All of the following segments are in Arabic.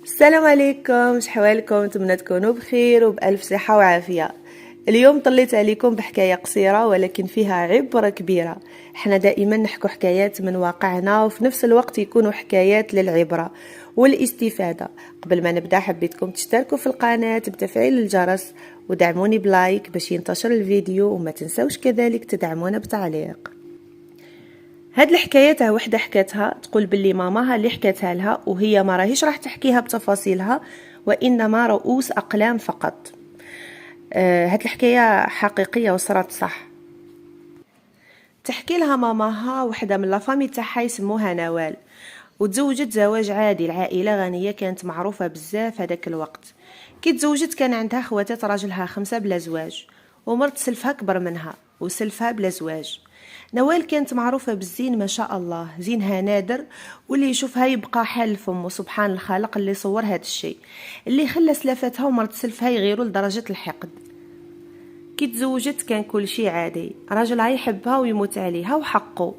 السلام عليكم، شحوالكم؟ نتمنى تكونوا بخير وبألف صحة وعافية. اليوم طليت عليكم بحكاية قصيرة ولكن فيها عبرة كبيرة. احنا دائما نحكو حكايات من واقعنا وفي نفس الوقت يكونوا حكايات للعبرة والاستفادة. قبل ما نبدأ حبيتكم تشتركوا في القناة بتفعيل الجرس ودعموني بلايك باش ينتشر الفيديو، وما تنسوش كذلك تدعمونا بتعليق. هاد الحكايه تاع وحده حكاتها تقول باللي ماماها اللي حكاتها لها وهي ما راهيش راح تحكيها بتفاصيلها وانما رؤوس اقلام فقط. هاد الحكايه حقيقيه وصارت صح. تحكي لها ماماها وحده من لافامي تاعها يسموها نوال، وتزوجت زواج عادي. العائله غنيه كانت معروفه بزاف هذاك الوقت. كي تزوجت كان عندها خواتات راجلها 5 بلا زواج، ومرت سلفها كبر منها وسلفها بلا زواج. نوال كانت معروفة بالزين، ما شاء الله زينها نادر، واللي يشوفها يبقى حال فمه. سبحان الخالق اللي صور هذا الشيء، اللي خلى سلافاتها ومرت سلفها يغيروا لدرجة الحقد. كي تزوجت كان كل شيء عادي، راجلها يحبها ويموت عليها وحقه،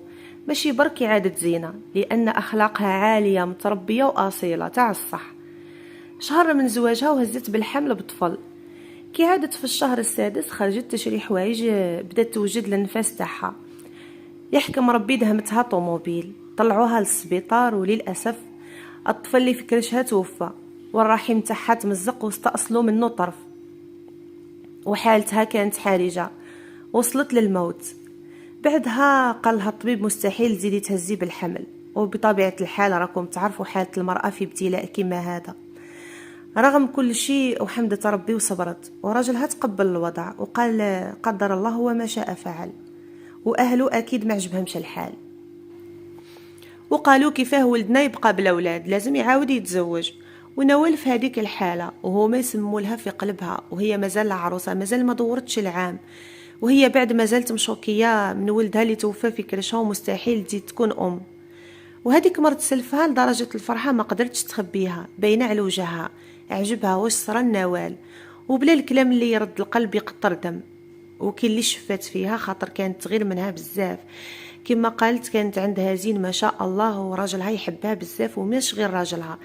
ماشي برك عادة زينة، لأن أخلاقها عالية متربية وأصيلة تاع الصح. شهر من زواجها وهزت بالحمل بطفل. كي عادت في الشهر السادس خرجت تشري حوايج، بدات توجد النفاس تاعها. يحكم ربي دهمتها طوموبيل، طلعوها للسبيطار، وللأسف الطفل اللي في كرشها توفى، والرحم تاعها تمزق واستأصلوا منه طرف، وحالتها كانت حرجة وصلت للموت. بعدها قال لها الطبيب مستحيل تزيدي تهزي بالحمل، وبطبيعة الحال راكم تعرفوا حالة المرأة في ابتلاء كما هذا. رغم كل شيء وحمدت ربي وصبرت، وراجلها تقبل الوضع وقال قدر الله وما شاء فعل، واهله اكيد ما عجبهمش الحال، وقالوا كيفاه ولدنا يبقى بلا اولاد، لازم يعاود يتزوج. ونوال في هذيك الحاله وهو ما يسموا لها في قلبها، وهي مازال عروسه، مازال ما دورتش العام، وهي بعد ما زالت مشوكيه من ولدها اللي توفى في كرشها ومستحيل تزيد تكون ام. وهذيك مرت سلفها لدرجه الفرحه ما قدرتش تخبيها، باينه على وجهها، عجبها واش صرا النوال، وبلا الكلام اللي يرد القلب يقطر دم. وكاين اللي شفات فيها خاطر كانت تغير منها بزاف. كما قالت كانت عندها زين ما شاء الله، وراجلها يحبها بزاف، وماش غير راجلها،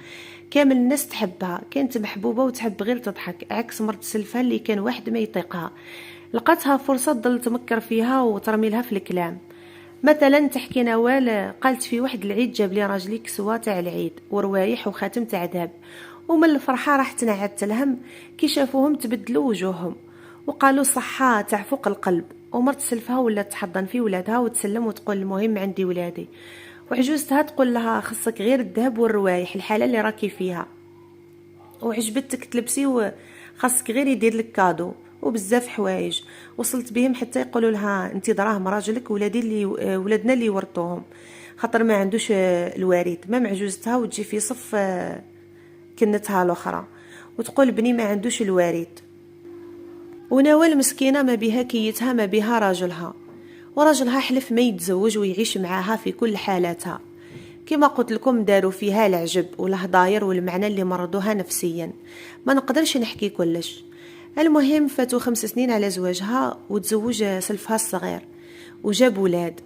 كامل الناس تحبها، كانت محبوبه وتحب غير تضحك، عكس مرت سلفها اللي كان واحد ما يطيقها. لقاتها فرصه تضل تمكر فيها وترمي لها في الكلام. مثلا تحكي نوال قالت في واحد العيد جاب لي راجلي كسوه تاع العيد وروايح وخاتم تاع ذهب، ومن الفرحه راح تنعت لهم كي شافوهم تبدلوا وجوههم، وقالوا صحة تاع فوق القلب. ومرت سلفها ولات تحضن في ولادها وتسلم وتقول المهم عندي ولادي. وعجوزتها تقول لها خصك غير الذهب والروايح، الحالة اللي راكي فيها، وعجبتك تلبسي وخاصك غير يدير لك كادو وبزاف حوايج. وصلت بهم حتى يقولوا لها انت دراهم راجلك ولادي اللي ولادنا اللي ورثوهم، خاطر ما عندوش الوارث. ما معجوزتها وتجي في صف كنتها الاخرى وتقول بني ما عندوش الوارث. ونوال مسكينة ما بها كيتها ما بها راجلها، وراجلها حلف ما يتزوج ويعيش معاها في كل حالاتها. كما قلت لكم داروا فيها العجب والهضاير والمعنى اللي مرضوها نفسيا، ما نقدرش نحكي كلش. المهم فاتوا 5 سنين على زواجها وتزوج سلفها الصغير وجاب ولاد.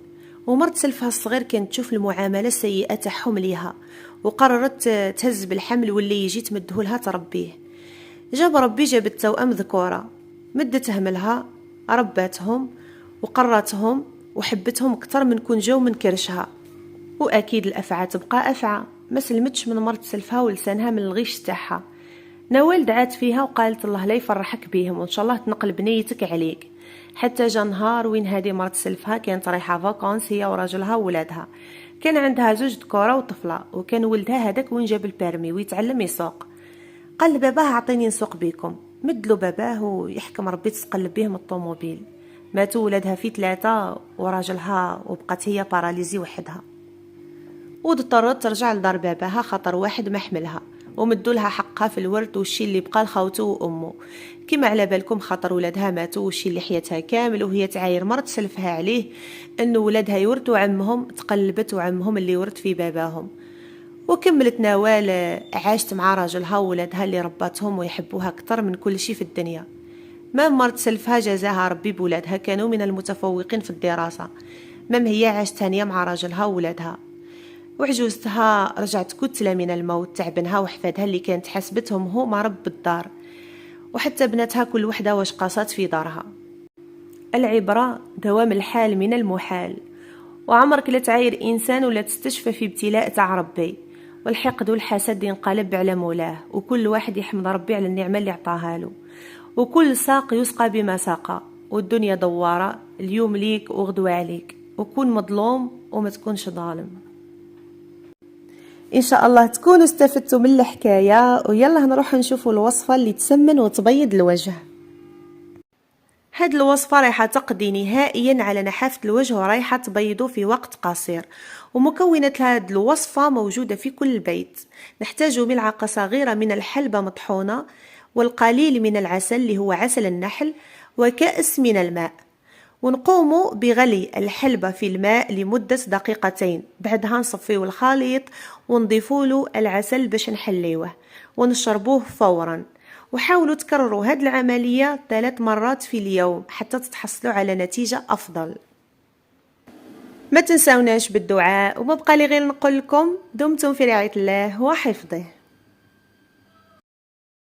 ومرت سلفها الصغير كانت تشوف المعاملة السيئة تاعهم ليها، وقررت تهز بالحمل واللي يجي تمدهولها تربيه. جاب ربي جابت توأم ذكورة، مدتهم لها، رباتهم وقراتهم وحبتهم اكثر من كون جاو من كرشها. واكيد الافعى تبقى افعى، ما سلمتش من مرت سلفها ولسانها من الغيش تاعها. نوال دعات فيها وقالت الله لا يفرحك بيهم، وان شاء الله تنقل بنيتك عليك. حتى جا نهار وين هذه مرت سلفها كانت رايحه فاكونس هي وراجلها وولادها. كان عندها 2 ذكوره وطفله، وكان ولدها هذاك وين جاب البيرمي ويتعلم يسوق. قال لباباه اعطيني نسوق بيكم، مدلو باباه ويحكم ربي تسقلب بهم الطوموبيل. ماتوا ولادها في 3 وراجلها، وبقات هي باراليزي وحدها، واضطرت ترجع لدار باباها خاطر واحد ما حملها، ومدوا لها حقها في الورث والشي اللي بقى لخوته وامه. كما على بالكم خاطر ولادها ماتوا والشي اللي حياتها كامل وهي تعاير مرت سلفها عليه انه ولادها يورثوا عمهم، تقلبت وعمهم اللي ورث في باباهم. وكملت نوال عاشت مع راجلها وولادها اللي رباتهم ويحبوها أكثر من كل شيء في الدنيا. ما مرت سلفها جزاها ربي بولادها، كانوا من المتفوقين في الدراسة. مام هي عاشت هانية مع راجلها وولادها. وعجوزتها رجعت كتلة من الموت. تعبنها وحفادها اللي كانت حسبتهم هما رب الدار، وحتى بناتها كل وحدة واش قاصات في دارها. العبرة دوام الحال من المحال، وعمرك لا تعاير إنسان ولا تستشفى في ابتلاء تاع ربي، والحقد والحسد ينقلب على مولاه، وكل واحد يحمد ربي على النعمة اللي عطاها له، وكل ساق يسقى بما ساقى، والدنيا دوارة، اليوم ليك وغدوة عليك، وكون مظلوم وما تكونش ظالم. إن شاء الله تكونوا استفدتوا من الحكاية، ويلا نروح نشوفوا الوصفة اللي تسمن وتبيض الوجه. هاد الوصفة رايحة تقضي نهائيا على نحافة الوجه ورايحة تبيضه في وقت قصير. ومكونات هاد الوصفة موجودة في كل بيت. نحتاج ملعقة صغيرة من الحلبة مطحونة، والقليل من العسل اللي هو عسل النحل، وكأس من الماء. ونقوم بغلي الحلبة في الماء لمدة دقيقتين، بعدها نصفيه الخليط ونضيفوا له العسل باش نحليوه ونشربوه فورا. وحاولوا تكرروا هذه العملية 3 مرات في اليوم حتى تتحصلوا على نتيجة أفضل. ما تنسوناش بالدعاء، وما بقى لي غير نقول لكم دمتم في رعاية الله وحفظه.